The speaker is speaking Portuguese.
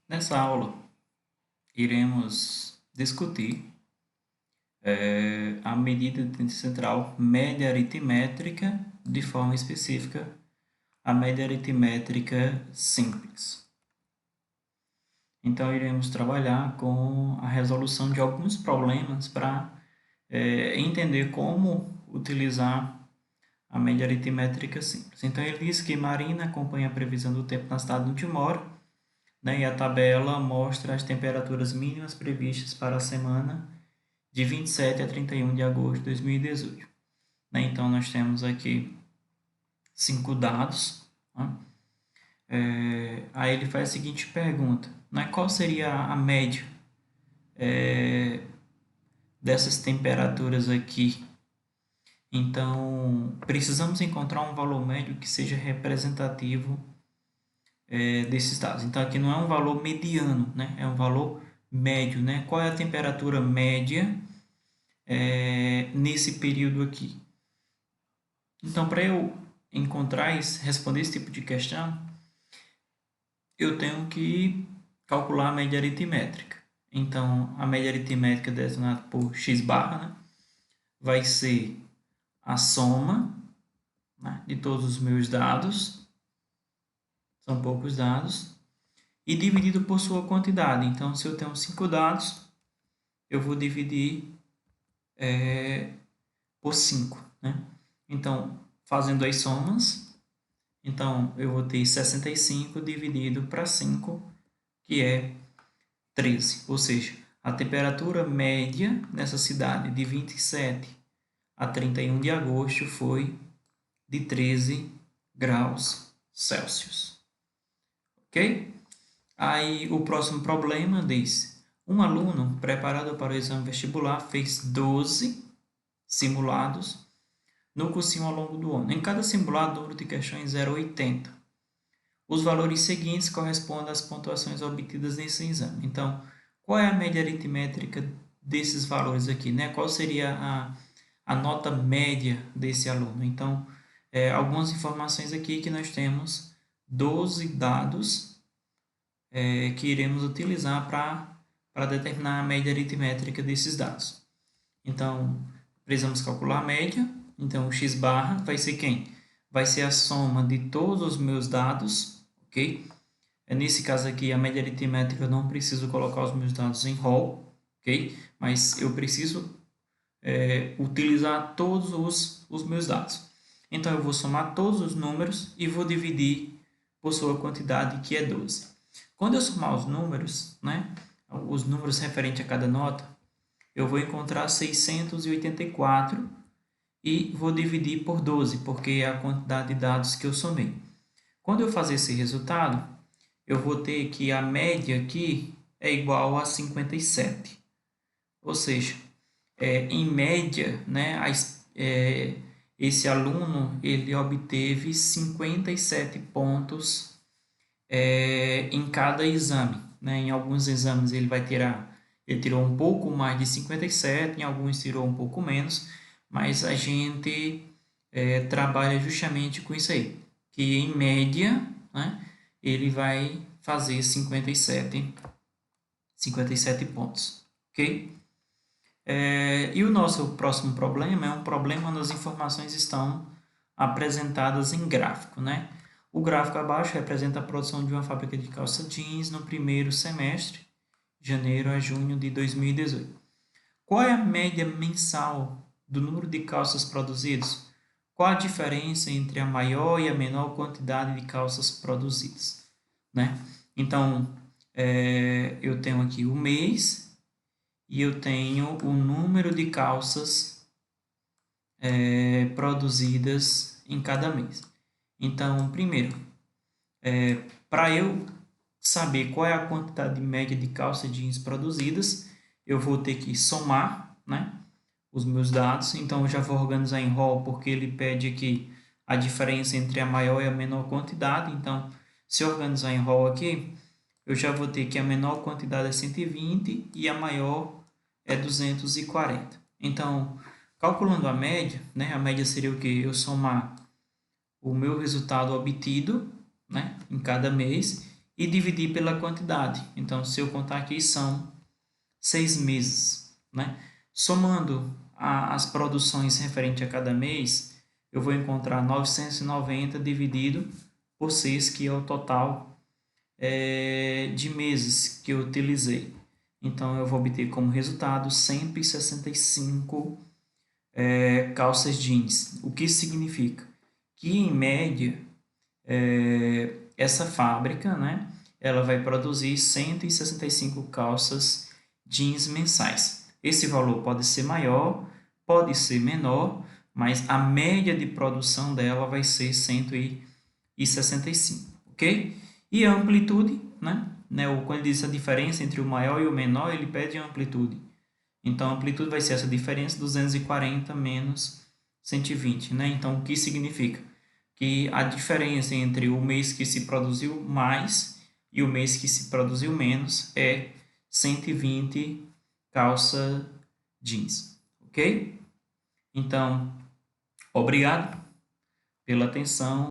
Nessa aula, iremos discutir a medida central média aritmétrica, de forma específica, a média aritmétrica simples. Então, iremos trabalhar com a resolução de alguns problemas para entender como utilizar a média aritmétrica simples. Então, ele diz que Marina acompanha a previsão do tempo na cidade onde mora, né, e a tabela mostra as temperaturas mínimas previstas para a semana de 27 a 31 de agosto de 2018. Né? Então, nós temos aqui 5 dados. Né? Aí ele faz a seguinte pergunta, né? Qual seria a média dessas temperaturas aqui? Então, precisamos encontrar um valor médio que seja representativo desses dados. Então, aqui não é um valor mediano, né? É um valor médio. Né? Qual é a temperatura média nesse período aqui? Então, para eu responder esse tipo de questão, eu tenho que calcular a média aritmétrica. Então, a média aritmétrica designada por x barra, né, vai ser a soma, né, de todos os meus dados, são poucos dados, e dividido por sua quantidade. Então, se eu tenho 5 dados, eu vou dividir por 5. Né? Então, fazendo as somas, então eu vou ter 65 dividido para 5, que é 13. Ou seja, a temperatura média nessa cidade de 27 a 31 de agosto foi de 13 graus Celsius. Ok? Aí o próximo problema diz: um aluno preparado para o exame vestibular fez 12 simulados no cursinho ao longo do ano. Em cada simulado, o número de questões era 80. Os valores seguintes correspondem às pontuações obtidas nesse exame. Então, qual é a média aritmétrica desses valores aqui? Né? Qual seria a nota média desse aluno? Então, algumas informações aqui que nós temos 12 dados que iremos utilizar para determinar a média aritmétrica desses dados. Então, precisamos calcular a média. Então, o x barra vai ser quem? Vai ser a soma de todos os meus dados, ok? Nesse caso aqui, a média aritmétrica, eu não preciso colocar os meus dados em row, ok? Mas eu preciso utilizar todos os meus dados. Então, eu vou somar todos os números e vou dividir por sua quantidade, que é 12. Quando eu somar os números, né, os números referentes a cada nota, eu vou encontrar 684 e vou dividir por 12, porque é a quantidade de dados que eu somei. Quando eu fazer esse resultado, eu vou ter que a média aqui é igual a 57. Ou seja, em média, né, esse aluno ele obteve 57 pontos em cada exame. Né? Em alguns exames ele tirou um pouco mais de 57, em alguns tirou um pouco menos, mas a gente trabalha justamente com isso aí, que em média, né, ele vai fazer 57 pontos, ok? E o nosso próximo problema é um problema onde as informações estão apresentadas em gráfico, né? O gráfico abaixo representa a produção de uma fábrica de calça jeans no primeiro semestre, janeiro a junho de 2018. Qual é a média mensal do número de calças produzidas? Qual a diferença entre a maior e a menor quantidade de calças produzidas? Né? Então, eu tenho aqui o mês e eu tenho o número de calças produzidas em cada mês. Então, primeiro, para eu saber qual é a quantidade média de calça jeans produzidas, eu vou ter que somar, né, os meus dados. Então, eu já vou organizar em row, porque ele pede aqui a diferença entre a maior e a menor quantidade. Então, se eu organizar em row aqui, eu já vou ter que a menor quantidade é 120 e a maior é 240. Então, calculando a média, né, a média seria o quê? Eu somar o meu resultado obtido, né, em cada mês e dividir pela quantidade. Então, se eu contar aqui, são 6 meses, né? Somando as produções referentes a cada mês, eu vou encontrar 990 dividido por 6, que é o total de meses que eu utilizei. Então, eu vou obter como resultado 165 calças jeans. O que isso significa? Que, em média, essa fábrica, né, ela vai produzir 165 calças jeans mensais. Esse valor pode ser maior, pode ser menor, mas a média de produção dela vai ser 165, ok? E a amplitude, né? Quando ele diz a diferença entre o maior e o menor, ele pede a amplitude. Então, a amplitude vai ser essa diferença, 240 menos 120, né? Então, o que significa? Que a diferença entre o mês que se produziu mais e o mês que se produziu menos é 120 calça jeans, ok? Então, obrigado pela atenção.